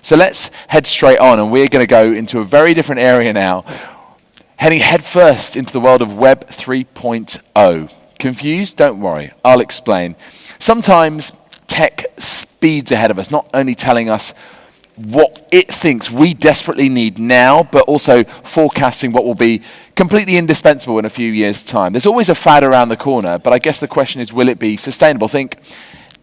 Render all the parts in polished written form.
So let's head straight on, and we're going to go into a very different area now, heading headfirst into the world of Web 3.0. Confused? Don't worry, I'll explain. Sometimes tech speeds ahead of us, not only telling us what it thinks we desperately need now, but also forecasting what will be completely indispensable in a few years' time. There's always a fad around the corner, but I guess the question is, will it be sustainable? Think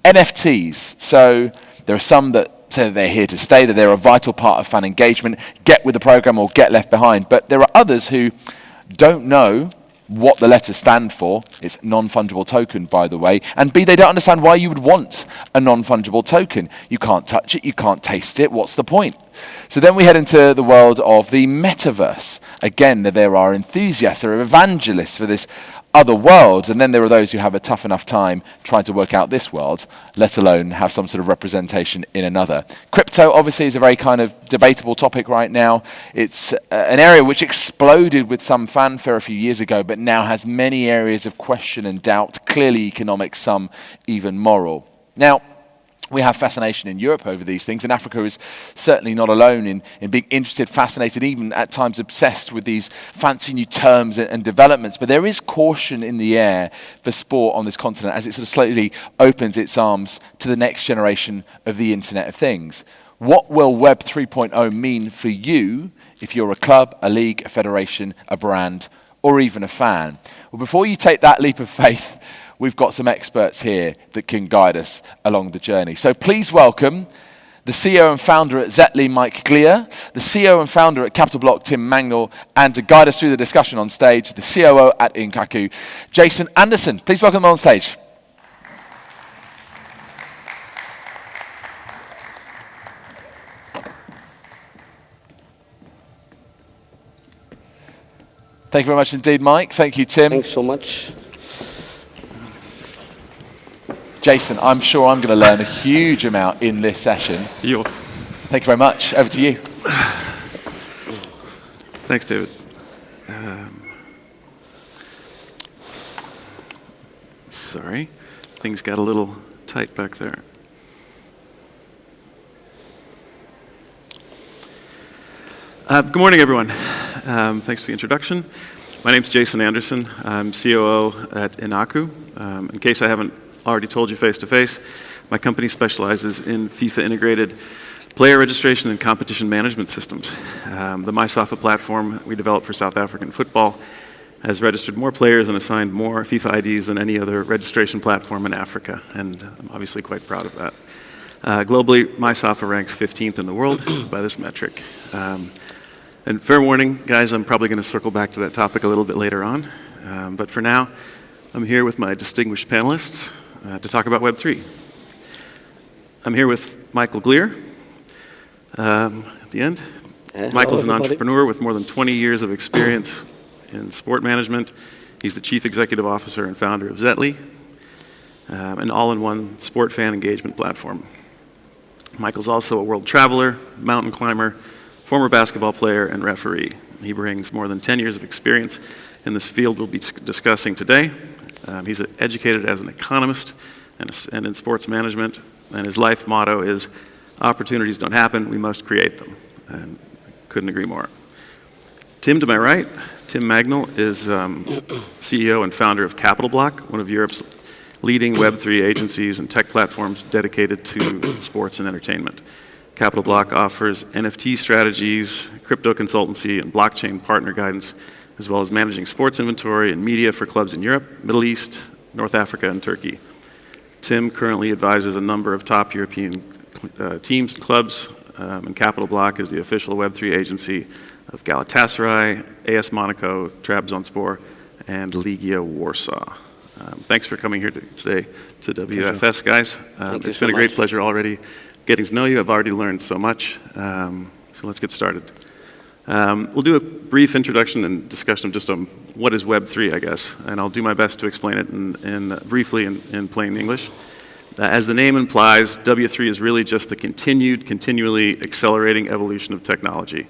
NFTs. So there are some that say they're here to stay, that they're a vital part of fan engagement, get with the program or get left behind. But there are others who don't know what the letters stand for. It's non-fungible token, by the way. And B, they don't understand why you would want a non-fungible token. You can't touch it, you can't taste it, what's the point? So then we head into the world of the metaverse. Again, there are enthusiasts, there are evangelists for this other world, and then there are those who have a tough enough time trying to work out this world, let alone have some sort of representation in another. Crypto, obviously, is a very kind of debatable topic right now. It's an area which exploded with some fanfare a few years ago, but now has many areas of question and doubt, clearly economic, some even moral. Now, we have fascination in Europe over these things, and Africa is certainly not alone in being interested, fascinated, even at times obsessed with these fancy new terms and developments. But there is caution in the air for sport on this continent as it sort of slowly opens its arms to the next generation of the Internet of Things. What will Web 3.0 mean for you if you're a club, a league, a federation, a brand, or even a fan? Well, before you take that leap of faith, we've got some experts here that can guide us along the journey. So please welcome the CEO and founder at Zetly, Michael Glijer, the CEO and founder at Capital Blok, Tim Magnell, and to guide us through the discussion on stage, the COO at Ancak, Jason Anderson. Please welcome them on stage. Thank you very much indeed, Mike. Thank you, Tim. Thanks so much. Jason, I'm sure I'm going to learn a huge amount in this session. Thank you very much. Over to you. Thanks, David. Sorry, things got a little tight back there. Good morning, everyone. Thanks for the introduction. My name's Jason Anderson. I'm COO at Ancak. In case I haven't already told you face-to-face, my company specializes in FIFA-integrated player registration and competition management systems. The MySafa platform we developed for South African football has registered more players and assigned more FIFA IDs than any other registration platform in Africa, and I'm obviously quite proud of that. Globally, MySafa ranks 15th in the world by this metric. And fair warning, guys, I'm probably going to circle back to that topic a little bit later on, but for now, I'm here with my distinguished panelists to talk about Web3. I'm here with Michael Glijer at the end. Michael's an entrepreneur with more than 20 years of experience in sport management. He's the chief executive officer and founder of Zetly, an all-in-one sport fan engagement platform. Michael's also a world traveler, mountain climber, former basketball player, and referee. He brings more than 10 years of experience in this field we'll be discussing today. He's educated as an economist and in sports management, and his life motto is, opportunities don't happen, we must create them. And couldn't agree more. Tim, to my right, Tim Magnell is CEO and founder of Capital Blok, one of Europe's leading Web3 agencies and tech platforms dedicated to sports and entertainment. Capital Blok offers NFT strategies, crypto consultancy, and blockchain partner guidance, as well as managing sports inventory and media for clubs in Europe, Middle East, North Africa, and Turkey. Tim currently advises a number of top European teams and clubs, and Capital Blok is the official Web3 agency of Galatasaray, AS Monaco, Trabzonspor, and Legia Warsaw. Thanks for coming here today to WFS, guys. It's been a great pleasure already getting to know you. I've already learned so much, so let's get started. We'll do a brief introduction and discussion of just what is Web3, I guess, and I'll do my best to explain it briefly in plain English. As the name implies, W3 is really just the continually accelerating evolution of technology.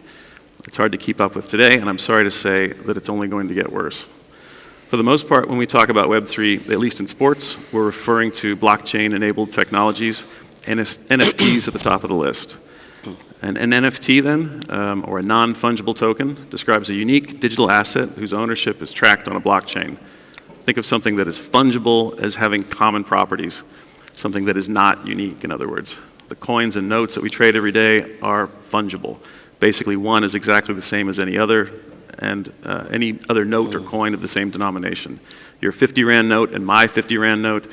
It's hard to keep up with today, and I'm sorry to say that it's only going to get worse. For the most part, when we talk about Web3, at least in sports, we're referring to blockchain-enabled technologies and NFTs at the top of the list. An NFT then, or a non-fungible token, describes a unique digital asset whose ownership is tracked on a blockchain. Think of something that is fungible as having common properties, something that is not unique, in other words. The coins and notes that we trade every day are fungible. Basically, one is exactly the same as any other, and any other note or coin of the same denomination. Your 50 Rand note and my 50 Rand note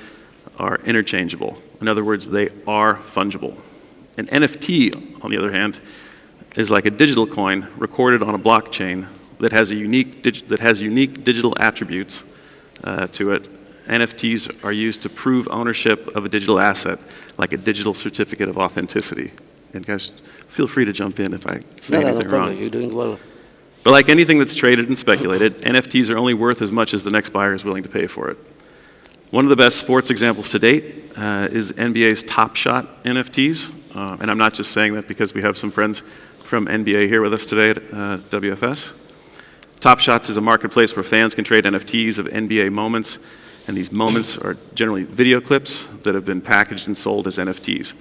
are interchangeable. In other words, they are fungible. An NFT, on the other hand, is like a digital coin recorded on a blockchain that has unique digital attributes to it. NFTs are used to prove ownership of a digital asset, like a digital certificate of authenticity. And guys, feel free to jump in if I say anything wrong. You're doing well. But like anything that's traded and speculated, NFTs are only worth as much as the next buyer is willing to pay for it. One of the best sports examples to date is NBA's Top Shot NFTs. And I'm not just saying that because we have some friends from NBA here with us today at WFS. Top Shots is a marketplace where fans can trade NFTs of NBA moments, and these moments are generally video clips that have been packaged and sold as NFTs.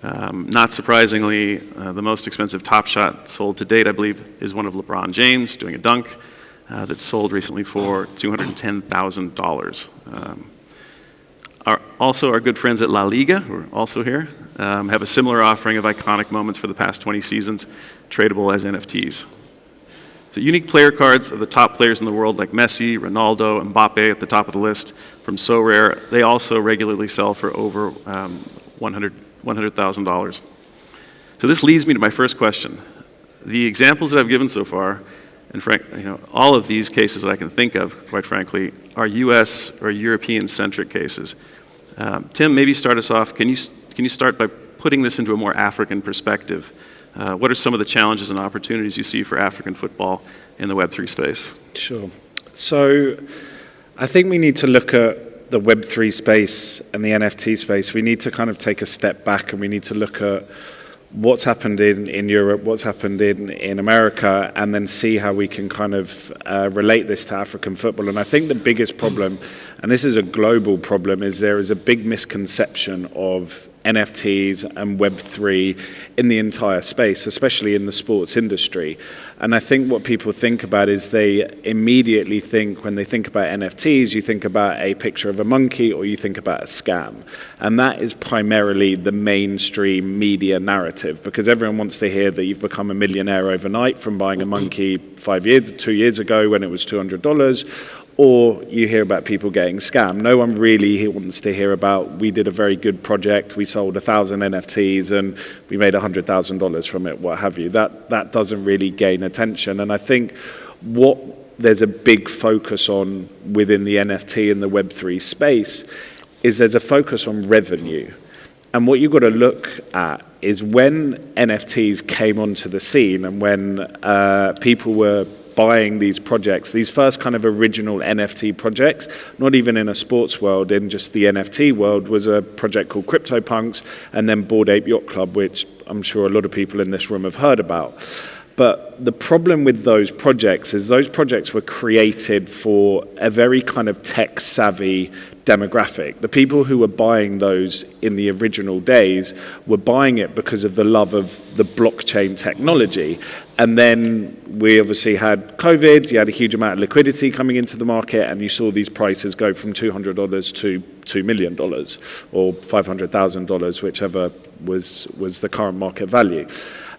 Not surprisingly, the most expensive Top Shot sold to date, I believe, is one of LeBron James doing a dunk that sold recently for $210,000. Also, our good friends at La Liga, who are also here, have a similar offering of iconic moments for the past 20 seasons, tradable as NFTs. So unique player cards of the top players in the world like Messi, Ronaldo, Mbappe at the top of the list from So Rare, they also regularly sell for over $100,000. So this leads me to my first question. The examples that I've given so far, and all of these cases that I can think of, quite frankly, are US or European-centric cases. Tim, maybe start us off. Can you start by putting this into a more African perspective? What are some of the challenges and opportunities you see for African football in the Web3 space? Sure. So I think we need to look at the Web3 space and the NFT space. We need to kind of take a step back and we need to look at what's happened in Europe, what's happened in America, and then see how we can kind of relate this to African football. And I think the biggest problem, and this is a global problem, is there is a big misconception of NFTs and Web3 in the entire space, especially in the sports industry. And I think what people think about is they immediately think, when they think about NFTs, you think about a picture of a monkey or you think about a scam. And that is primarily the mainstream media narrative, because everyone wants to hear that you've become a millionaire overnight from buying a monkey 2 years ago when it was $200, or you hear about people getting scammed. No one really wants to hear about, we did a very good project, we sold 1,000 NFTs and we made $100,000 from it, what have you. That doesn't really gain attention. And I think what there's a big focus on within the NFT and the Web3 space is there's a focus on revenue. And what you've got to look at is when NFTs came onto the scene and when people were buying these projects, these first kind of original NFT projects, not even in a sports world, in just the NFT world, was a project called CryptoPunks and then Bored Ape Yacht Club, which I'm sure a lot of people in this room have heard about. But the problem with those projects is those projects were created for a very kind of tech-savvy demographic. The people who were buying those in the original days were buying it because of the love of the blockchain technology. And then we obviously had COVID, you had a huge amount of liquidity coming into the market, and you saw these prices go from $200 to $2 million or $500,000, whichever was the current market value.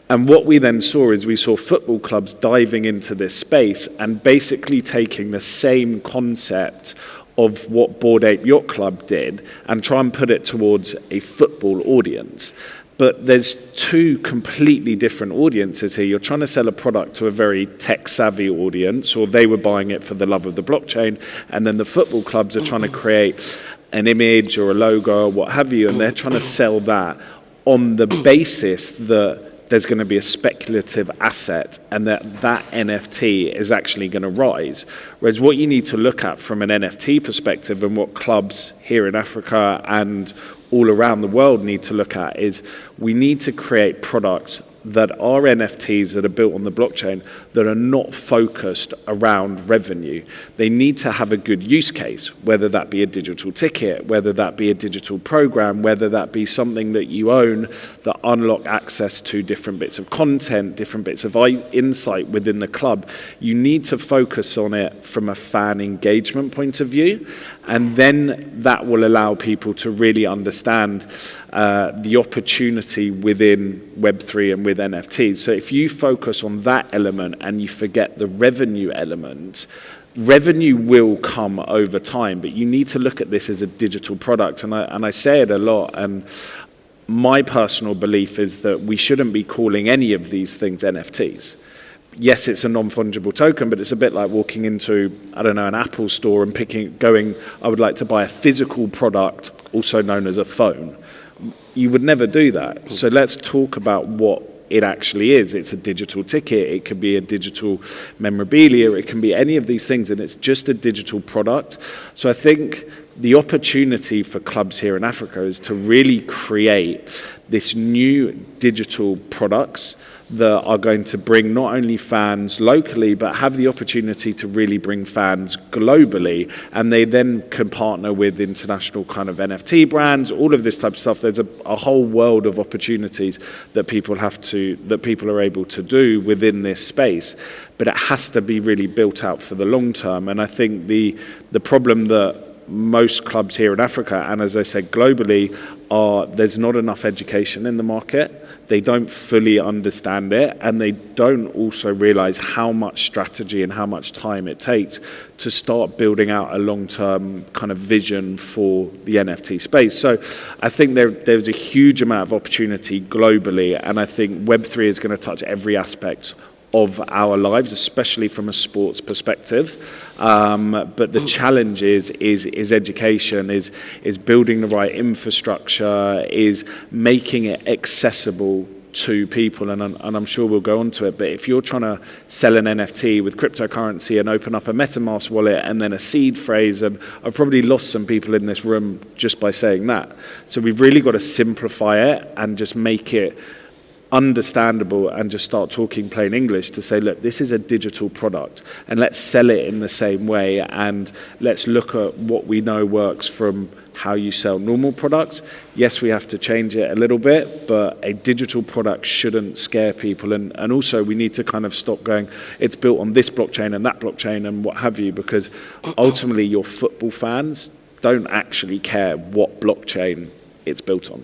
And what we then saw is we saw football clubs diving into this space and basically taking the same concept of what Bored Ape Yacht Club did and try and put it towards a football audience. But there's two completely different audiences here. You're trying to sell a product to a very tech-savvy audience, or they were buying it for the love of the blockchain, and then the football clubs are trying to create an image or a logo or what have you, and they're trying to sell that on the basis that there's going to be a speculative asset and that NFT is actually going to rise. Whereas what you need to look at from an NFT perspective, and what clubs here in Africa and all around the world need to look at, is we need to create products that are NFTs that are built on the blockchain that are not focused around revenue. They need to have a good use case, whether that be a digital ticket, whether that be a digital program, whether that be something that you own that unlock access to different bits of content, different bits of insight within the club. You need to focus on it from a fan engagement point of view, and then that will allow people to really understand the opportunity within Web3 and with NFTs. So if you focus on that element and you forget the revenue element, revenue will come over time, but you need to look at this as a digital product. And I say it a lot, and my personal belief is that we shouldn't be calling any of these things NFTs. Yes, it's a non-fungible token, but it's a bit like walking into, I don't know, an Apple store and I would like to buy a physical product, also known as a phone. You would never do that. So let's talk about what it actually is. It's a digital ticket, it could be a digital memorabilia, it can be any of these things, and it's just a digital product. So I think the opportunity for clubs here in Africa is to really create this new digital products that are going to bring not only fans locally, but have the opportunity to really bring fans globally. And they then can partner with international kind of NFT brands, all of this type of stuff. There's a whole world of opportunities that people are able to do within this space. But it has to be really built out for the long term. And I think the problem that most clubs here in Africa, and as I said globally, there's not enough education in the market. They don't fully understand it, and they don't also realize how much strategy and how much time it takes to start building out a long-term kind of vision for the NFT space. So I think there's a huge amount of opportunity globally, and I think Web3 is going to touch every aspect of our lives, especially from a sports perspective. But the challenge is education, is building the right infrastructure, is making it accessible to people, and I'm sure we'll go on to it, but if you're trying to sell an NFT with cryptocurrency and open up a MetaMask wallet and then a seed phrase, and I've probably lost some people in this room just by saying that. So we've really got to simplify it and just make it understandable and just start talking plain English to say, look, this is a digital product and let's sell it in the same way, and let's look at what we know works from how you sell normal products. Yes, we have to change it a little bit, but a digital product shouldn't scare people. And also we need to kind of stop going, it's built on this blockchain and that blockchain and what have you, because ultimately your football fans don't actually care what blockchain it's built on.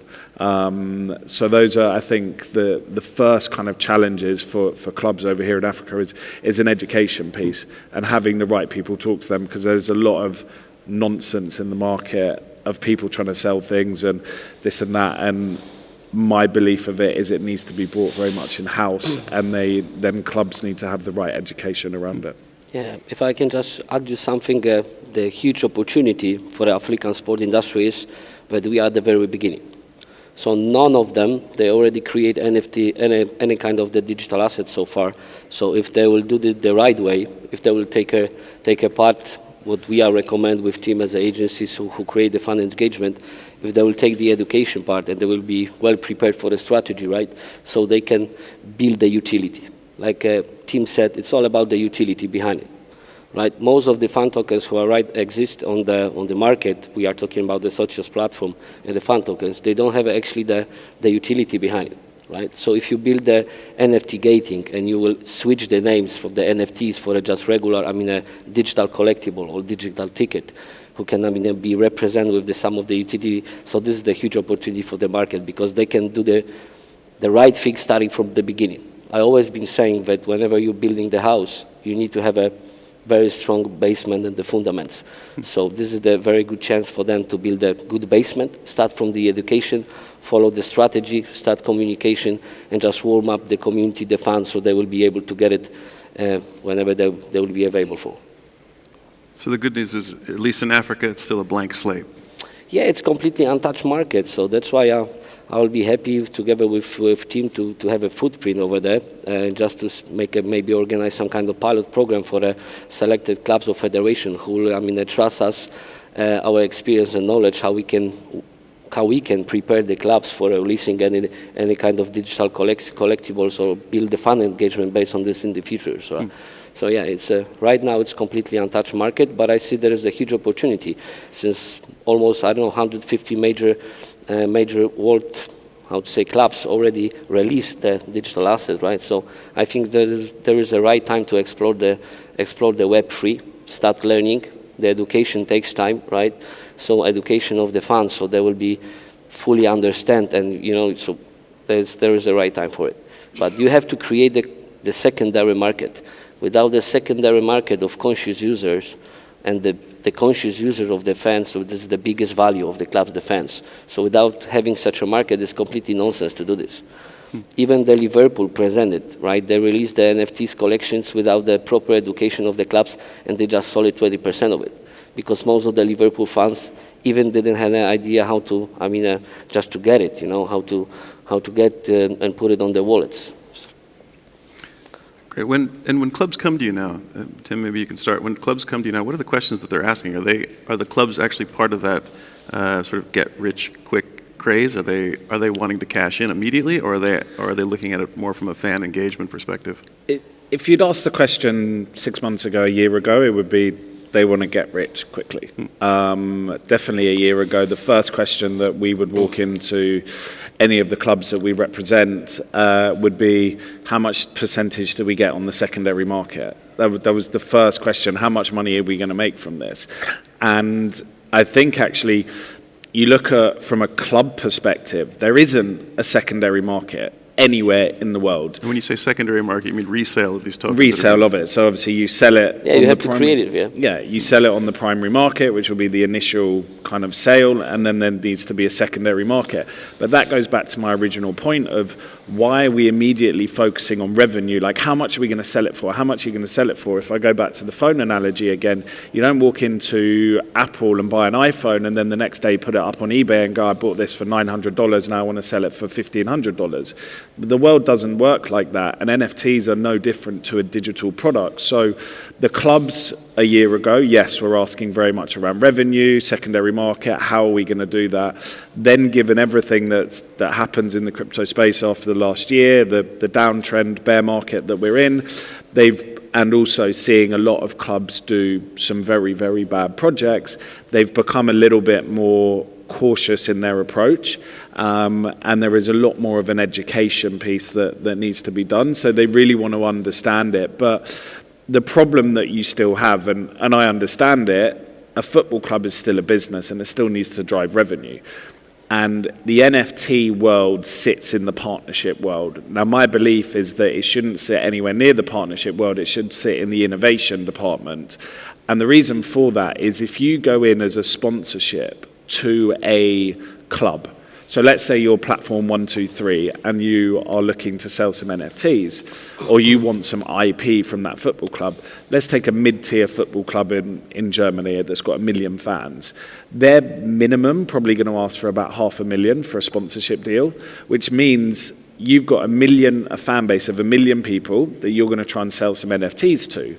So those are, I think, the first kind of challenges for clubs over here in Africa is an education piece and having the right people talk to them, because there's a lot of nonsense in the market of people trying to sell things and this and that, and my belief of it is it needs to be brought very much in-house, and then clubs need to have the right education around it. Yeah, if I can just add you something, the huge opportunity for the African sport industry is that we are at the very beginning. So none of them, they already create NFT, any kind of the digital asset so far. So if they will do it the right way, if they will take a part, what we are recommend with team as agencies who create the fan engagement, if they will take the education part and they will be well prepared for the strategy, right? So they can build the utility. Like Tim said, it's all about the utility behind it. Right, most of the fan tokens who exist on the market, we are talking about the socials platform and the fan tokens, they don't have actually the utility behind it, right? So if you build the NFT gating and you will switch the names from the NFTs for a just regular, a digital collectible or digital ticket, who can be represented with some of the utility. So this is the huge opportunity for the market, because they can do the right thing starting from the beginning. I always been saying that whenever you're building the house, you need to have a very strong basement and the fundamentals. So this is the very good chance for them to build a good basement, start from the education, follow the strategy, start communication, and just warm up the community, the fans, so they will be able to get it whenever they will be available for. So the good news is, at least in Africa, it's still a blank slate. Yeah, it's completely untouched market, so that's why I will be happy together with team to have a footprint over there, just to maybe organize some kind of pilot program for the selected clubs or federation who will trust us, our experience and knowledge, how we can how we can prepare the clubs for releasing any kind of digital collectibles or build the fan engagement based on this in the future. So yeah, it's right now it's completely untouched market, but I see there is a huge opportunity since almost 150 major world clubs already released the digital asset, right? So I think there is a right time to explore the Web3, start learning. The education takes time, right? So education of the fans, so they will be fully understand, and so there is a right time for it. But you have to create the secondary market. Without the secondary market of conscious users and the conscious users of the fans, so this is the biggest value of the clubs, the fans. So without having such a market, it's completely nonsense to do this. Even the Liverpool presented, right? They released the NFTs collections without the proper education of the clubs, and they just sold 20% of it. Because most of the Liverpool fans even didn't have an idea how to, just to get it, how to get and put it on their wallets. Great. When clubs come to you now, Tim, maybe you can start. When clubs come to you now, what are the questions that they're asking? Are the clubs actually part of that sort of get rich quick craze? Are they wanting to cash in immediately, or are they looking at it more from a fan engagement perspective? If you'd asked the question 6 months ago, a year ago, it would be they want to get rich quickly. Definitely a year ago, the first question that we would walk into any of the clubs that we represent would be, how much percentage do we get on the secondary market? That was the first question. How much money are we going to make from this? And I think actually, you look at from a club perspective, there isn't a secondary market anywhere in the world. And when you say secondary market, you mean resale of these tokens? Resale of it. So obviously you sell it. Yeah, you have to create it, yeah. Yeah, you sell it on the primary market, which will be the initial kind of sale, and then there needs to be a secondary market. But that goes back to my original point of why are we immediately focusing on revenue? Like, how much are we going to sell it for? How much are you going to sell it for? If I go back to the phone analogy again, you don't walk into Apple and buy an iPhone and then the next day put it up on eBay and go, I bought this for $900 now I want to sell it for $1,500. The world doesn't work like that, and NFTs are no different to a digital product. So the clubs a year ago, yes, were asking very much around revenue, secondary market, how are we going to do that? Then given everything that happens in the crypto space after the last year, the downtrend, bear market that we're in, and also seeing a lot of clubs do some very, very bad projects, they've become a little bit more cautious in their approach, and there is a lot more of an education piece that needs to be done. So they really want to understand it. But the problem that you still have, and I understand it, a football club is still a business and it still needs to drive revenue. And the NFT world sits in the partnership world. Now, my belief is that it shouldn't sit anywhere near the partnership world. It should sit in the innovation department. And the reason for that is if you go in as a sponsorship to a club, so let's say you're platform 123 and you are looking to sell some NFTs, or you want some IP from that football club. Let's take a mid-tier football club in Germany that's got 1 million fans. They're minimum probably going to ask for about $500,000 for a sponsorship deal, which means you've got a fan base of 1 million people that you're going to try and sell some NFTs to.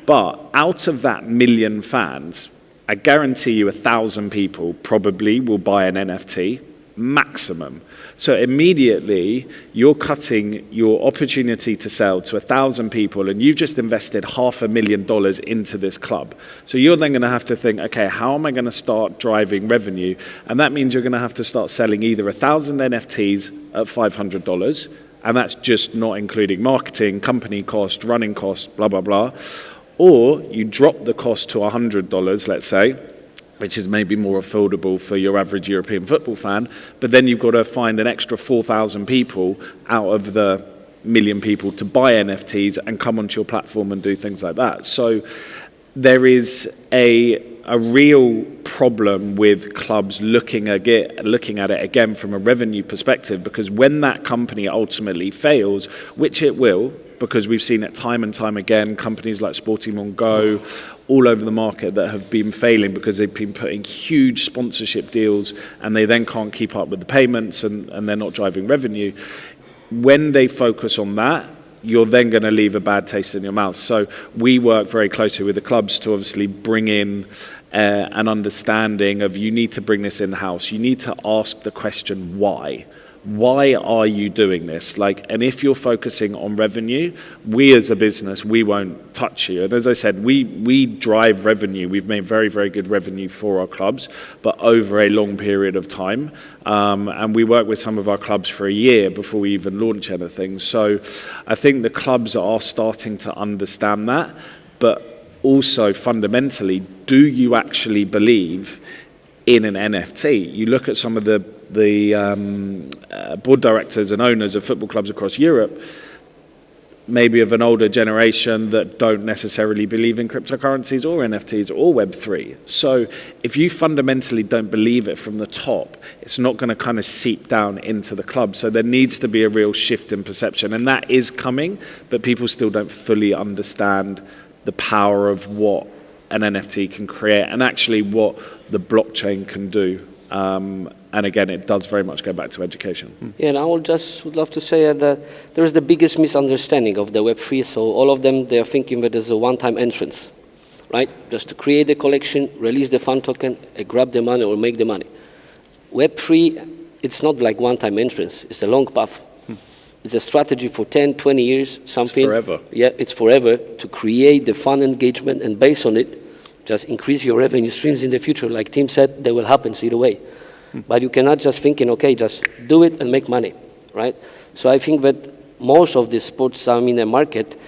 But out of that 1 million fans, I guarantee you 1,000 people probably will buy an NFT, maximum. So immediately you're cutting your opportunity to sell to 1,000 people, and you've just invested $500,000 into this club. So you're then going to have to think, okay, how am I going to start driving revenue? And that means you're going to have to start selling either 1,000 NFTs at $500, and that's just not including marketing, company cost, running cost, blah, blah, blah. Or you drop the cost to $100, let's say, which is maybe more affordable for your average European football fan, but then you've got to find an extra 4,000 people out of the 1 million people to buy NFTs and come onto your platform and do things like that. So there is a real problem with clubs looking at it again from a revenue perspective, because when that company ultimately fails, which it will, because we've seen it time and time again, companies like Sporting Go, all over the market that have been failing because they've been putting huge sponsorship deals and they then can't keep up with the payments and they're not driving revenue. When they focus on that, you're then going to leave a bad taste in your mouth. So we work very closely with the clubs to obviously bring in an understanding of you need to bring this in-house. You need to ask the question, why? Why are you doing this? And if you're focusing on revenue, we as a business, we won't touch you. And as I said, we drive revenue. We've made very, very good revenue for our clubs, but over a long period of time. And we work with some of our clubs for a year before we even launch anything. So I think the clubs are starting to understand that, but also fundamentally, do you actually believe in an NFT? You look at some of the board directors and owners of football clubs across Europe, maybe of an older generation that don't necessarily believe in cryptocurrencies or NFTs or Web3. So if you fundamentally don't believe it from the top, it's not going to kind of seep down into the club. So there needs to be a real shift in perception, and that is coming, but people still don't fully understand the power of what an NFT can create and actually what the blockchain can do. And again, it does very much go back to education. Yeah, and I would love to say that there is the biggest misunderstanding of the Web3. So all of them, they are thinking that there's a one-time entrance, right? Just to create the collection, release the fan token, grab the money or make the money. Web3, it's not like one-time entrance. It's a long path. It's a strategy for 10, 20 years, something. It's forever. Yeah, it's forever to create the fun engagement, and based on it, just increase your revenue streams in the future. Like Tim said, they will happen either way. But you cannot just thinking, okay, just do it and make money, right? So I think that most of the sports, market,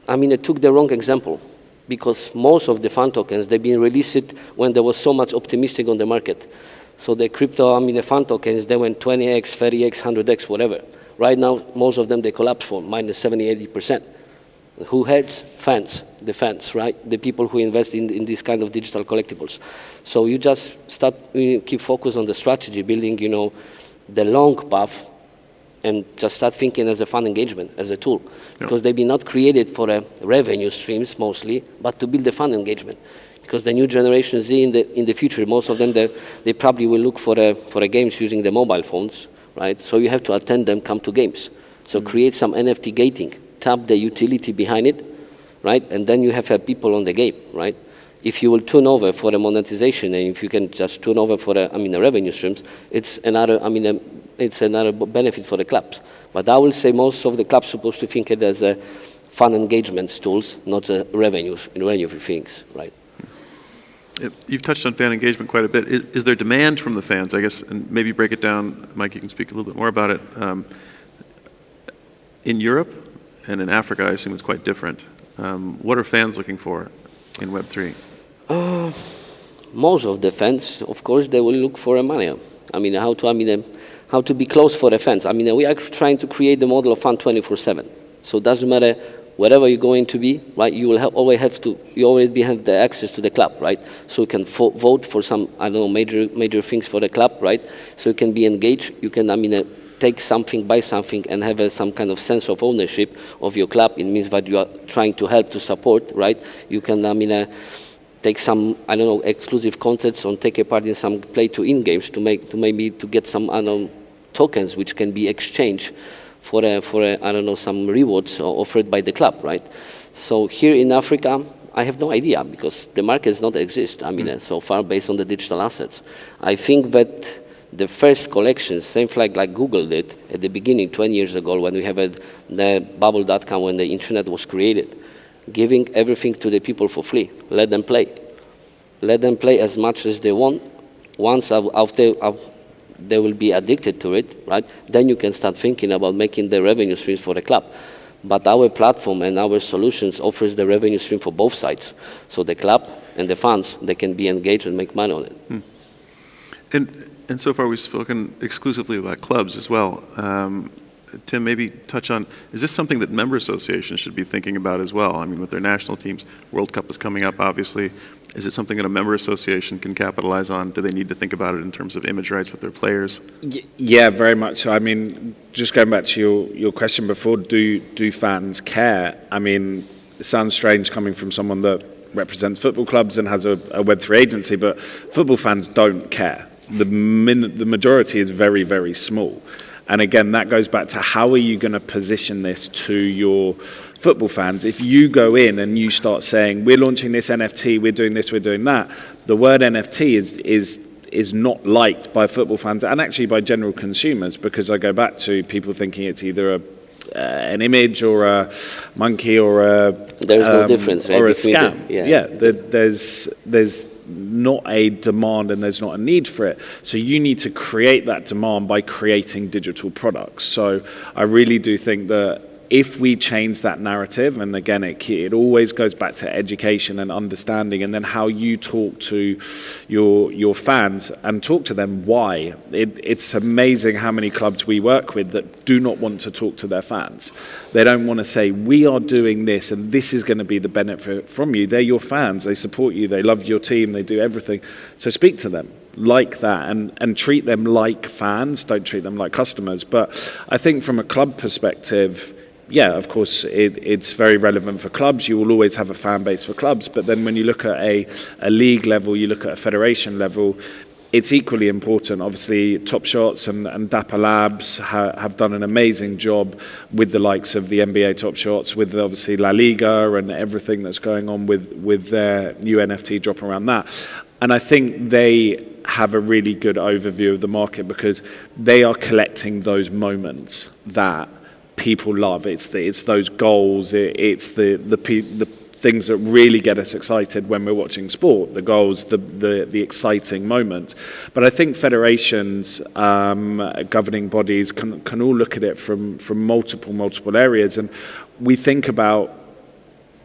it took the wrong example, because most of the fan tokens, they've been released when there was so much optimistic on the market. So the crypto, fan tokens, they went 20x, 30x, 100x, whatever. Right now, most of them, they collapse for minus 70, 80%. Who hurts? Fans, the fans, right? The people who invest in this kind of digital collectibles. So you just keep focus on the strategy, building, the long path, and just start thinking as a fun engagement, as a tool. Because they've been not created for revenue streams mostly, but to build the fun engagement. Because the new generation Z in the future, most of them, they probably will look for games using the mobile phones, right? So you have to attend them, come to games. So create some NFT gating. Tap the utility behind it, right? And then you have people on the game, right? If you will tune over for the monetization, and if you can just tune over for the revenue streams, it's another benefit for the clubs. But I will say most of the clubs supposed to think it as a fun engagement tools, not a revenue things, right? You've touched on fan engagement quite a bit. Is there demand from the fans, I guess, and maybe break it down, Mike, you can speak a little bit more about it. In Europe and in Africa, I assume it's quite different. What are fans looking for in Web3? Most of the fans, of course, they will look for money. How to be close for the fans. We are trying to create the model of fun 24/7. So it doesn't matter wherever you're going to be, right? You will always have the access to the club, right? So you can vote for some, major things for the club, right? So you can be engaged. You can, take something, buy something, and have some kind of sense of ownership of your club. It means that you are trying to help, to support, right? You can, take some, exclusive concerts or take a part in some play-to-earn games to get some, tokens which can be exchanged for some rewards offered by the club, right? So here in Africa, I have no idea, because the market does not exist, so far based on the digital assets. I think that the first collections, same like Google did at the beginning 20 years ago when we have the bubble.com, when the internet was created, giving everything to the people for free. Let them play. Let them play as much as they want. Once they will be addicted to it, right? Then you can start thinking about making the revenue streams for the club. But our platform and our solutions offers the revenue stream for both sides. So the club and the fans, they can be engaged and make money on it. And so far we've spoken exclusively about clubs as well. Tim, maybe touch on, is this something that member associations should be thinking about as well? With their national teams, World Cup is coming up, obviously. Is it something that a member association can capitalize on? Do they need to think about it in terms of image rights with their players? Yeah, very much so. Just going back to your question before, do fans care? It sounds strange coming from someone that represents football clubs and has a Web3 agency, but football fans don't care. The majority is very, very small. And again, that goes back to how are you going to position this to your football fans? If you go in and you start saying, we're launching this NFT, we're doing this, we're doing that, the word NFT is not liked by football fans and actually by general consumers, because I go back to people thinking it's either an image or a monkey or there's no difference, right, or a between scam. There's not a demand and there's not a need for it. So you need to create that demand by creating digital products. So I really do think that if we change that narrative, and again, it always goes back to education and understanding, and then how you talk to your fans and talk to them why. It's amazing how many clubs we work with that do not want to talk to their fans. They don't want to say, we are doing this and this is going to be the benefit from you. They're your fans, they support you, they love your team, they do everything. So speak to them like that and treat them like fans, don't treat them like customers. But I think from a club perspective, yeah, of course, it's very relevant for clubs. You will always have a fan base for clubs. But then when you look at a league level, you look at a federation level, it's equally important. Obviously, Top Shots and Dapper Labs have done an amazing job with the likes of the NBA Top Shots, with obviously La Liga and everything that's going on with their new NFT drop around that. And I think they have a really good overview of the market because they are collecting those moments that people love. It's those goals. It's the things that really get us excited when we're watching sport. The goals, the exciting moments. But I think federations, governing bodies can all look at it from multiple areas. And we think about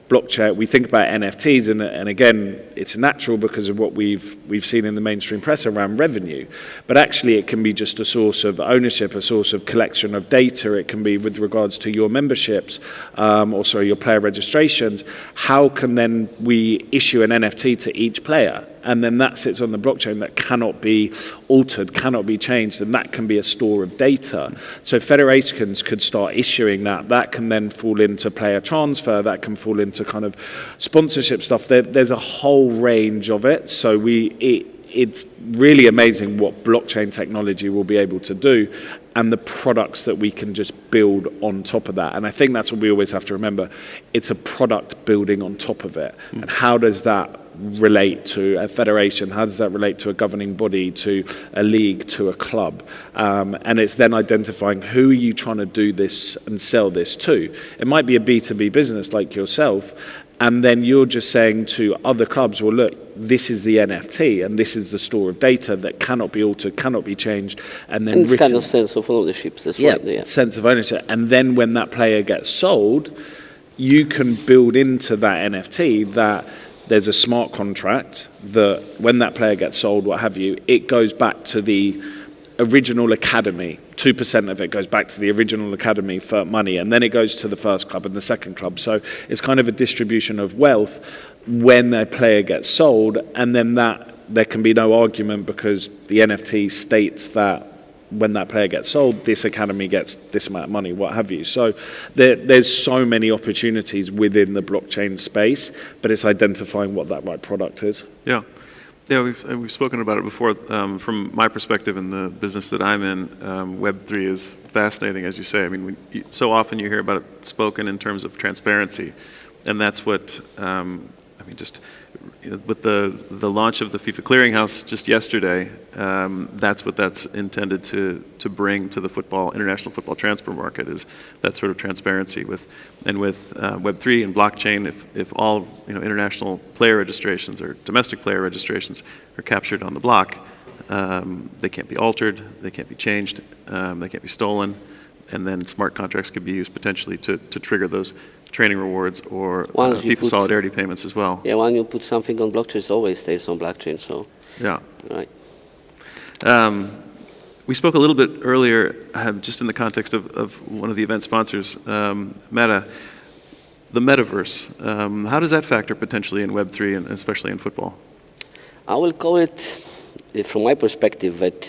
blockchain, we think about NFTs, and again, it's natural because of what we've seen in the mainstream press around revenue. But actually, it can be just a source of ownership, a source of collection of data. It can be with regards to your memberships, your player registrations. How can then we issue an NFT to each player? And then that sits on the blockchain that cannot be altered, cannot be changed, and that can be a store of data. So federations could start issuing that. That can then fall into player transfer. That can fall into kind of sponsorship stuff. There's a whole range of it. So it's really amazing what blockchain technology will be able to do and the products that we can just build on top of that. And I think that's what we always have to remember. It's a product building on top of it. And how does that relate to a federation? How does that relate to a governing body, to a league, to a club? And it's then identifying who are you trying to do this and sell this to. It might be a B2B business like yourself, and then you're just saying to other clubs, well, look, this is the NFT, and this is the store of data that cannot be altered, cannot be changed, and then it's kind of sense of ownership. That's right. Yeah, sense of ownership. And then when that player gets sold, you can build into that NFT that there's a smart contract that when that player gets sold, what have you, it goes back to the original academy. 2% of it goes back to the original academy for money, and then it goes to the first club and the second club. So it's kind of a distribution of wealth when a player gets sold, and then that there can be no argument because the NFT states that when that player gets sold, this academy gets this amount of money, what have you. So there's so many opportunities within the blockchain space, but it's identifying what that right product is. Yeah. Yeah, we've spoken about it before. From my perspective in the business that I'm in, Web3 is fascinating, as you say. I mean, so often you hear about it spoken in terms of transparency, and that's what, with the launch of the FIFA clearinghouse just yesterday, that's what that's intended to bring to the international football transfer market, is that sort of transparency with Web3 and blockchain. If all international player registrations or domestic player registrations are captured on the block, they can't be altered, they can't be changed, they can't be stolen, and then smart contracts could be used potentially to trigger those training rewards or FIFA solidarity payments as well. Yeah, when you put something on blockchain, it always stays on blockchain. So yeah, right. We spoke a little bit earlier, just in the context of one of the event sponsors, Meta, the metaverse. How does that factor potentially in Web3 and especially in football? I will call it, from my perspective, that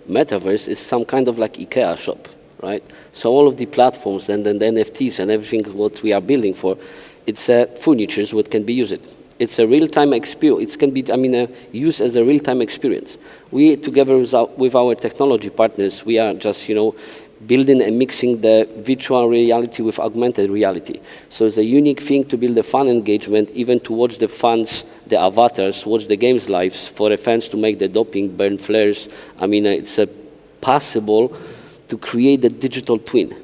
metaverse is some kind of like IKEA shop. Right? So all of the platforms and then the NFTs and everything what we are building for, it's furnitures what can be used. It's a real-time experience. It can be, used as a real-time experience. We, together with our technology partners, we are just, building and mixing the virtual reality with augmented reality. So it's a unique thing to build a fan engagement, even to watch the fans, the avatars, watch the games live, for the fans to make the doping, burn flares. I mean, it's possible to create a digital twin.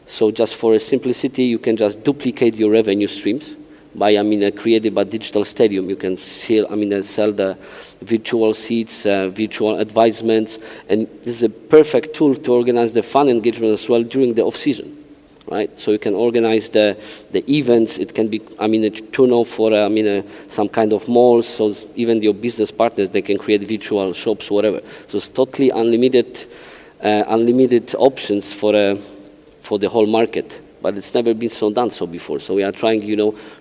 So just for a simplicity, you can just duplicate your revenue streams by, creating a digital stadium. You can sell the virtual seats, virtual advisements, and this is a perfect tool to organize the fan engagement as well during the off-season, right? So you can organize the events. It can be, a tunnel for, some kind of malls, so even your business partners, they can create virtual shops, whatever. So it's totally unlimited options for the whole market. But it's never been done so before. So we are trying,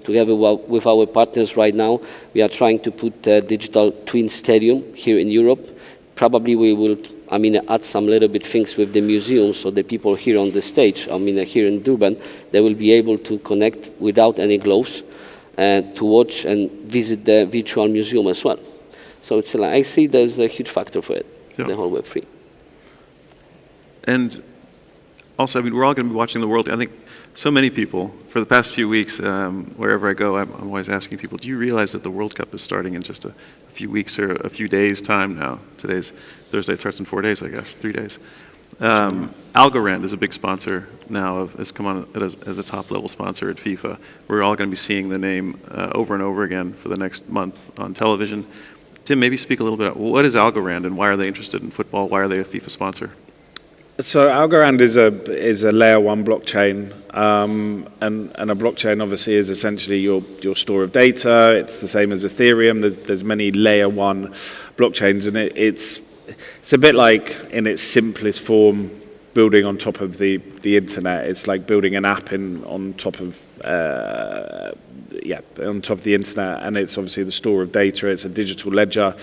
together with our partners right now, we are trying to put a digital twin stadium here in Europe. Probably we will, add some little bit things with the museum, so the people here on the stage, here in Durban, they will be able to connect without any gloves to watch and visit the virtual museum as well. So it's I see there's a huge factor for it, the whole Web3. And also, we're all going to be watching the world. I think so many people, for the past few weeks, wherever I go, I'm always asking people, do you realize that the World Cup is starting in just a few weeks or a few days' time now? Today's Thursday, it starts in 4 days, I guess, 3 days. Algorand is a big sponsor now, has come on as a top-level sponsor at FIFA. We're all going to be seeing the name over and over again for the next month on television. Tim, maybe speak a little bit about what is Algorand and why are they interested in football? Why are they a FIFA sponsor? So Algorand is a layer one blockchain, and a blockchain obviously is essentially your store of data. It's the same as Ethereum. There's many layer one blockchains, and it's a bit like, in its simplest form, building on top of the internet. It's like building an app on top of the internet, and it's obviously the store of data. It's a digital ledger,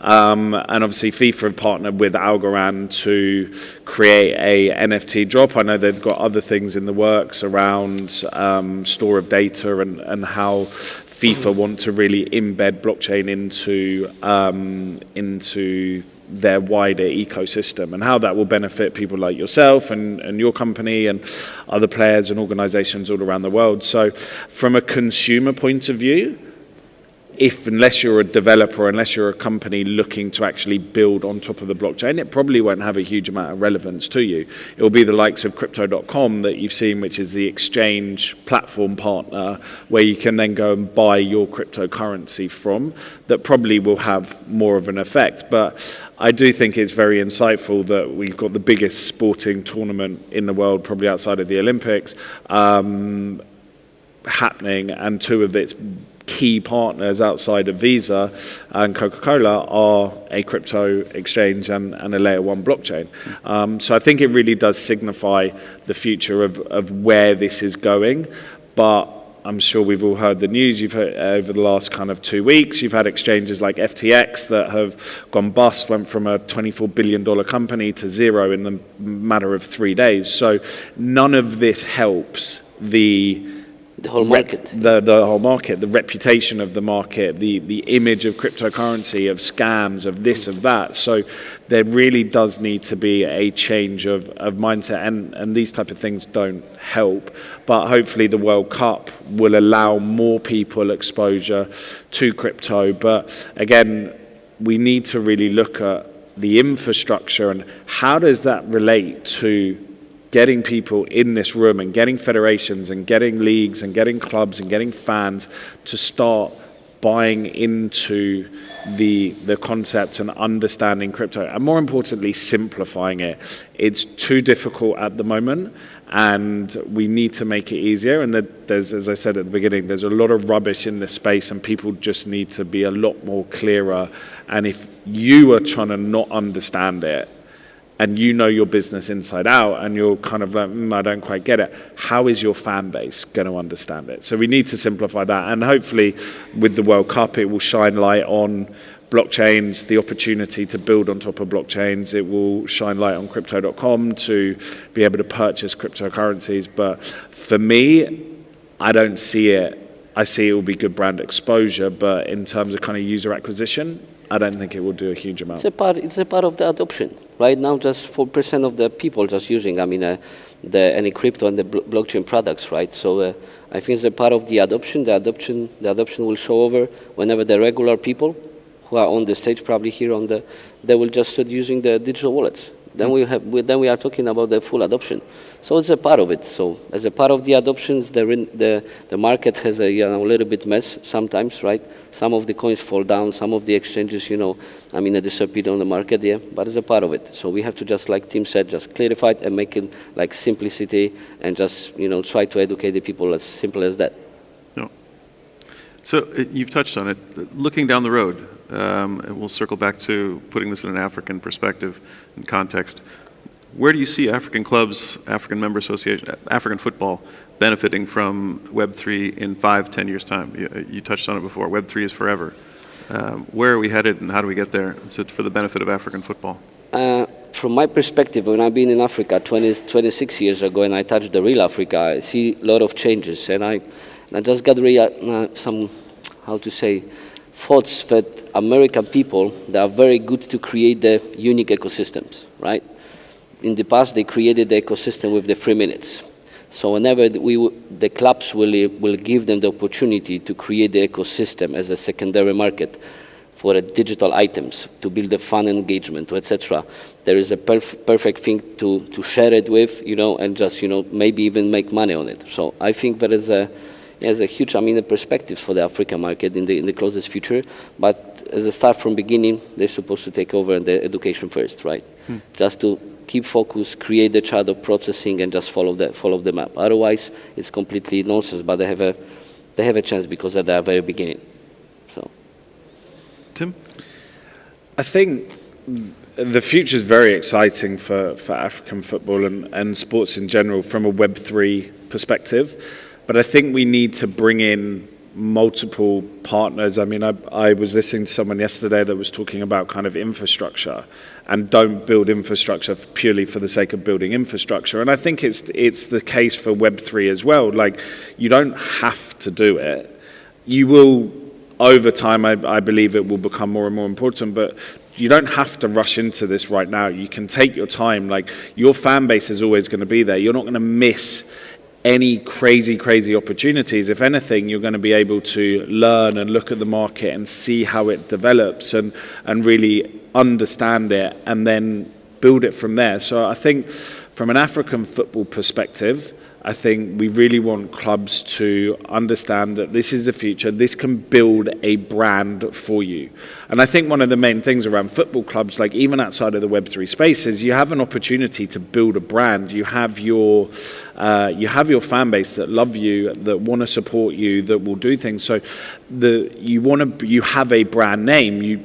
and obviously FIFA have partnered with Algorand to create a NFT drop. I know they've got other things in the works around store of data and how FIFA want to really embed blockchain into their wider ecosystem, and how that will benefit people like yourself and your company and other players and organizations all around the world. So from a consumer point of view, unless you're a developer, unless you're a company looking to actually build on top of the blockchain, it probably won't have a huge amount of relevance to you. It will be the likes of Crypto.com that you've seen, which is the exchange platform partner, where you can then go and buy your cryptocurrency from, that probably will have more of an effect. But I do think it's very insightful that we've got the biggest sporting tournament in the world, probably outside of the Olympics, happening, and two of its key partners outside of Visa and Coca-Cola are a crypto exchange and a layer one blockchain. So I think it really does signify the future of where this is going. But I'm sure we've all heard the news. You've heard over the last kind of 2 weeks, you've had exchanges like FTX that have gone bust, went from a $24 billion company to zero in the matter of 3 days. So none of this helps the whole market, the whole market, the reputation of the market, the image of cryptocurrency, of scams, of this, of that. So there really does need to be a change of mindset, and these type of things don't help. But hopefully the World Cup will allow more people exposure to crypto. But again, we need to really look at the infrastructure and how does that relate to getting people in this room and getting federations and getting leagues and getting clubs and getting fans to start buying into the concept and understanding crypto, and more importantly, simplifying it. It's too difficult at the moment, and we need to make it easier. And there's, as I said at the beginning, there's a lot of rubbish in this space, and people just need to be a lot more clearer. And if you are trying to not understand it, and you know your business inside out, and you're kind of like, I don't quite get it, how is your fan base going to understand it? So we need to simplify that, and hopefully with the World Cup it will shine light on blockchains, the opportunity to build on top of blockchains. It will shine light on Crypto.com to be able to purchase cryptocurrencies. But for me, I don't see it. I see it will be good brand exposure, but in terms of kind of user acquisition, I don't think it will do a huge amount. It's a part of the adoption. Right now, just 4% of the people just using, any crypto and the blockchain products, right? So I think it's a part of the adoption. The adoption will show over whenever the regular people who are on the stage, probably here they will just start using the digital wallets. Then we are talking about the full adoption. So it's a part of it. So as a part of the adoptions, the market has a little bit mess sometimes, right? Some of the coins fall down, some of the exchanges, they disappear on the market, yeah. But it's a part of it. So we have to just, like Tim said, just clarify it and make it like simplicity, and just try to educate the people as simple as that. No. So you've touched on it. Looking down the road, and we'll circle back to putting this in an African perspective and context. Where do you see African clubs, African member association, African football benefiting from Web3 in 5-10 years' time? You touched on it before. Web3 is forever. Where are we headed, and how do we get there for the benefit of African football? From my perspective, when I've been in Africa 26 years ago and I touched the real Africa, I see a lot of changes. And I just got some, thoughts that American people, they are very good to create the unique ecosystems, right? In the past, they created the ecosystem with the 3 minutes. So whenever the clubs will give them the opportunity to create the ecosystem as a secondary market for digital items, to build a fun engagement, etc., there is a perfect thing to share it with, and just, maybe even make money on it. So I think there is a huge, perspective for the African market in the closest future. But as a start from beginning, they're supposed to take over the education first, right? Just to keep focus, create the child of processing, and just follow the map. Otherwise, it's completely nonsense. But they have a chance because at the very beginning. So, Tim, I think the future is very exciting for African football and sports in general from a Web3 perspective. But I think we need to bring in multiple partners. I was listening to someone yesterday that was talking about kind of infrastructure, and don't build infrastructure purely for the sake of building infrastructure. And I think it's the case for Web3 as well. Like, you don't have to do it. You will, over time, I believe it will become more and more important, but you don't have to rush into this right now. You can take your time. Like, your fan base is always going to be there. You're not going to miss any crazy opportunities. If anything, you're going to be able to learn and look at the market and see how it develops and really understand it and then build it from there. So I think from an African football perspective, I think we really want clubs to understand that this is the future. This can build a brand for you. And I think one of the main things around football clubs, like even outside of the Web3 space, is you have an opportunity to build a brand. You have your fan base that love you, that want to support you, that will do things. So you have a brand name.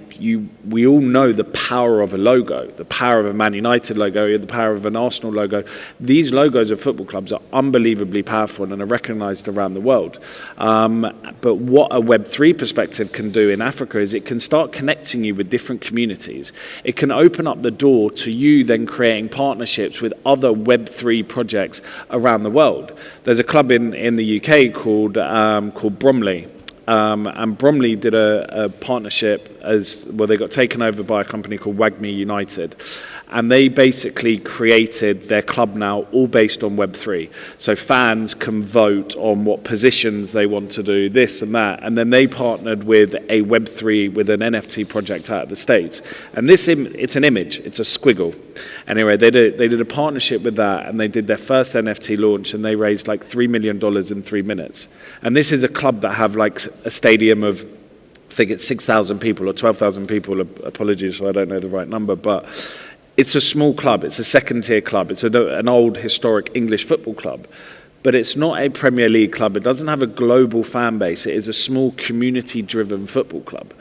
We all know the power of a logo, the power of a Man United logo, the power of an Arsenal logo. These logos of football clubs are unbelievably powerful and are recognized around the world. But what a Web3 perspective can do in Africa is it can start connecting you with different communities. It can open up the door to you then creating partnerships with other Web3 projects around the world. There's a club in the UK called Bromley. And Bromley did a partnership they got taken over by a company called Wagme United. And they basically created their club now all based on Web3. So fans can vote on what positions they want to do, this and that. And then they partnered with a Web3, with an NFT project out of the States. And it's an image, it's a squiggle. Anyway, they did a partnership with that, and they did their first NFT launch, and they raised like $3 million in 3 minutes. And this is a club that have like a stadium of, I think it's 6,000 people or 12,000 people. Apologies if I don't know the right number, but it's a small club. It's a second-tier club. It's an old, historic English football club. But it's not a Premier League club. It doesn't have a global fan base. It is a small, community-driven football club.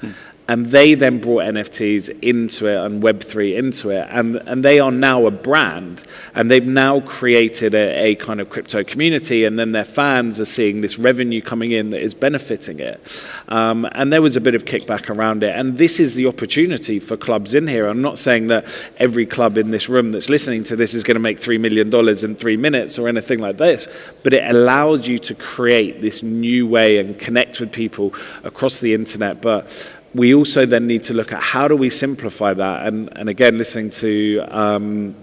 And they then brought NFTs into it and Web3 into it. And they are now a brand. And they've now created a kind of crypto community. And then their fans are seeing this revenue coming in that is benefiting it. And there was a bit of kickback around it. And this is the opportunity for clubs in here. I'm not saying that every club in this room that's listening to this is going to make $3 million in 3 minutes or anything like this. But it allows you to create this new way and connect with people across the internet. But we also then need to look at how do we simplify that. And again, listening to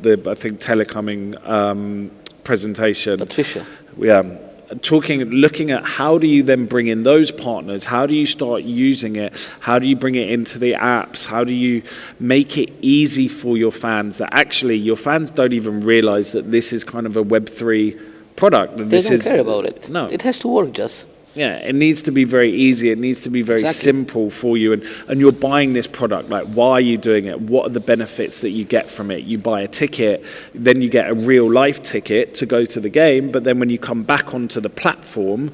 the, I think, Telecoming presentation. Patricia. Yeah. Looking at how do you then bring in those partners? How do you start using it? How do you bring it into the apps? How do you make it easy for your fans that actually your fans don't even realize that this is kind of a Web3 product? That They don't care about it. No. It has to work just. Yeah, it needs to be very easy. It needs to be very simple for you. And you're buying this product. Like, why are you doing it? What are the benefits that you get from it? You buy a ticket, then you get a real life ticket to go to the game. But then when you come back onto the platform,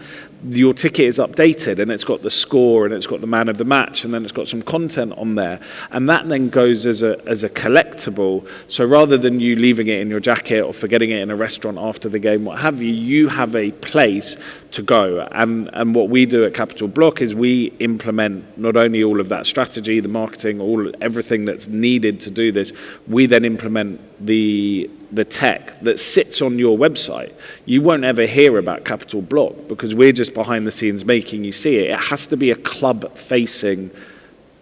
your ticket is updated and it's got the score and it's got the man of the match and then it's got some content on there. And that then goes as a collectible. So rather than you leaving it in your jacket or forgetting it in a restaurant after the game, what have you, you have a place to go. And what we do at Capital Blok is we implement not only all of that strategy, the marketing, everything that's needed to do this, we then implement the tech that sits on your website. You won't ever hear about Capital Blok because we're just behind the scenes making you see it. It has to be a club-facing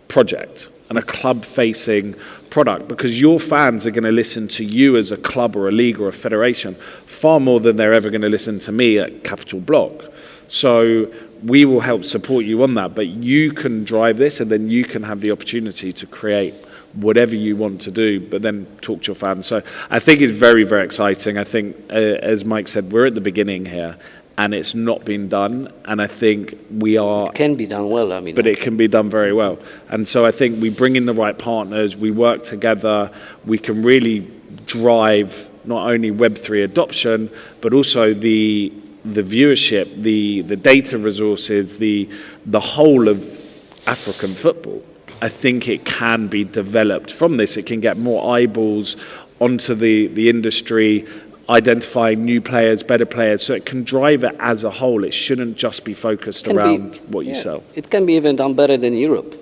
project and a club-facing product because your fans are going to listen to you as a club or a league or a federation far more than they're ever going to listen to me at Capital Blok. So we will help support you on that, but you can drive this and then you can have the opportunity to create whatever you want to do, but then talk to your fans. So I think it's very, very exciting. I think, as Mike said, we're at the beginning here, and it's not been done. And I think we are... It can be done well, I mean. But it can be done very well. And so I think we bring in the right partners, we work together, we can really drive not only Web3 adoption, but also the viewership, the data resources, the whole of African football. I think it can be developed from this. It can get more eyeballs onto the industry, identifying new players, better players, so it can drive it as a whole. It shouldn't just be focused around what you sell. It can be even done better than Europe,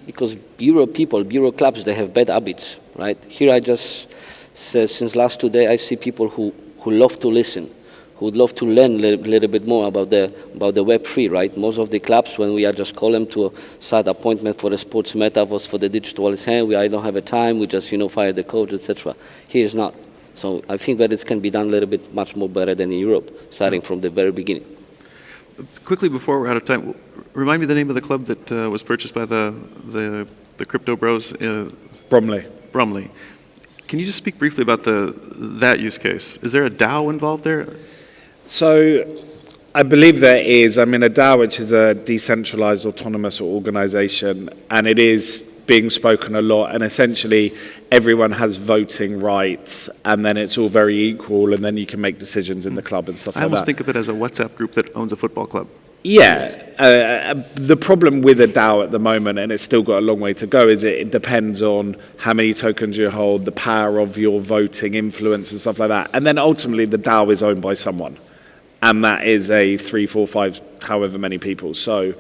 because Euro people, Euro clubs, they have bad habits, right? Here I just said, since last 2 days, I see people who love to listen, who would love to learn a little bit more about the Web3, right? Most of the clubs, when we are just call them to set appointment for the sports metaverse, for the digital, it's, hey, I don't have a time, we just, fire the coach, etc. Here is not. So I think that it can be done a little bit much more better than in Europe, starting from the very beginning. Quickly, before we're out of time, remind me the name of the club that was purchased by the crypto bros? Bromley. Can you just speak briefly about that use case? Is there a DAO involved there? So I believe there is. I mean, a DAO, which is a decentralized autonomous organization, and it is being spoken a lot, and essentially everyone has voting rights, and then it's all very equal, and then you can make decisions in the club and stuff like that. I almost think of it as a WhatsApp group that owns a football club. Yeah. The problem with a DAO at the moment, and it's still got a long way to go, is it depends on how many tokens you hold, the power of your voting influence and stuff like that. And then ultimately the DAO is owned by someone. And that is a 3, 4, 5, however many people. So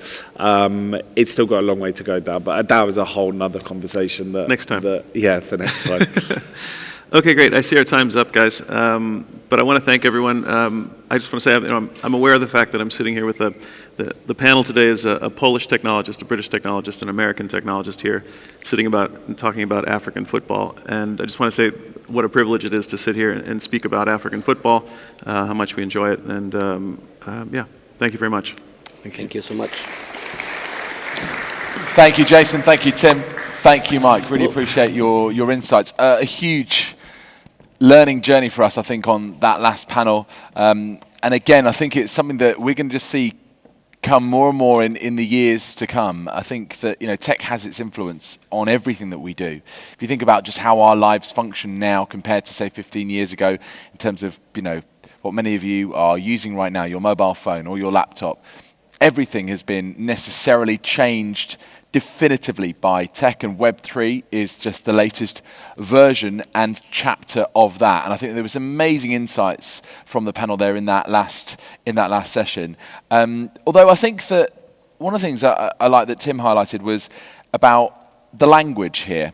it's still got a long way to go down. But a DAO is a whole nother conversation. Next time. For next time. Okay, great. I see our time's up, guys. But I want to thank everyone. I just want to say I'm aware of the fact that I'm sitting here with the panel today is a Polish technologist, a British technologist, an American technologist here, talking about African football. And I just want to say what a privilege it is to sit here and speak about African football, how much we enjoy it. And thank you very much. Thank you so much. Thank you, Jason. Thank you, Tim. Thank you, Mike. Really appreciate your insights. A huge learning journey for us, I think, on that last panel. And again, I think it's something that we're going to just see come more and more in the years to come. I think that tech has its influence on everything that we do. If you think about just how our lives function now compared to, say, 15 years ago, in terms of what many of you are using right now, your mobile phone or your laptop, everything has been necessarily changed definitively by tech, and Web3 is just the latest version and chapter of that. And I think there was amazing insights from the panel there in that last session. Although I think that one of the things I like that Tim highlighted was about the language here.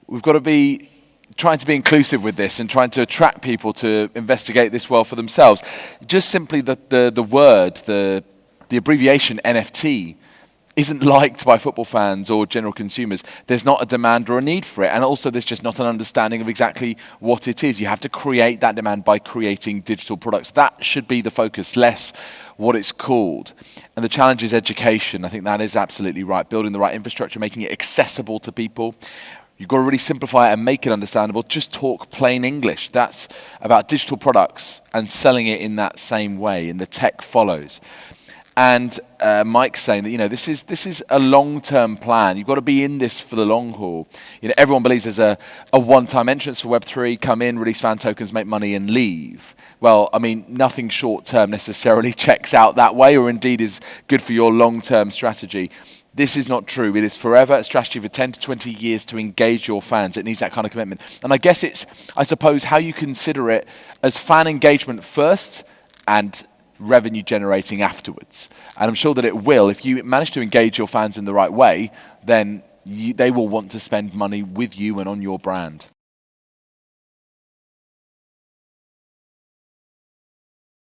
We've got to be trying to be inclusive with this and trying to attract people to investigate this world for themselves. Just simply the word, the abbreviation NFT isn't liked by football fans or general consumers, there's not a demand or a need for it. And also there's just not an understanding of exactly what it is. You have to create that demand by creating digital products. That should be the focus, less what it's called. And the challenge is education. I think that is absolutely right. Building the right infrastructure, making it accessible to people. You've got to really simplify it and make it understandable. Just talk plain English. That's about digital products and selling it in that same way, and the tech follows. And Mike's saying that, this is a long-term plan. You've got to be in this for the long haul. Everyone believes there's a one-time entrance for Web3, come in, release fan tokens, make money and leave. Well, I mean, nothing short-term necessarily checks out that way, or indeed is good for your long-term strategy. This is not true. It is forever a strategy for 10 to 20 years to engage your fans. It needs that kind of commitment. And I guess it's, I suppose, how you consider it as fan engagement first and revenue generating afterwards. And I'm sure that it will. If you manage to engage your fans in the right way, then they will want to spend money with you and on your brand.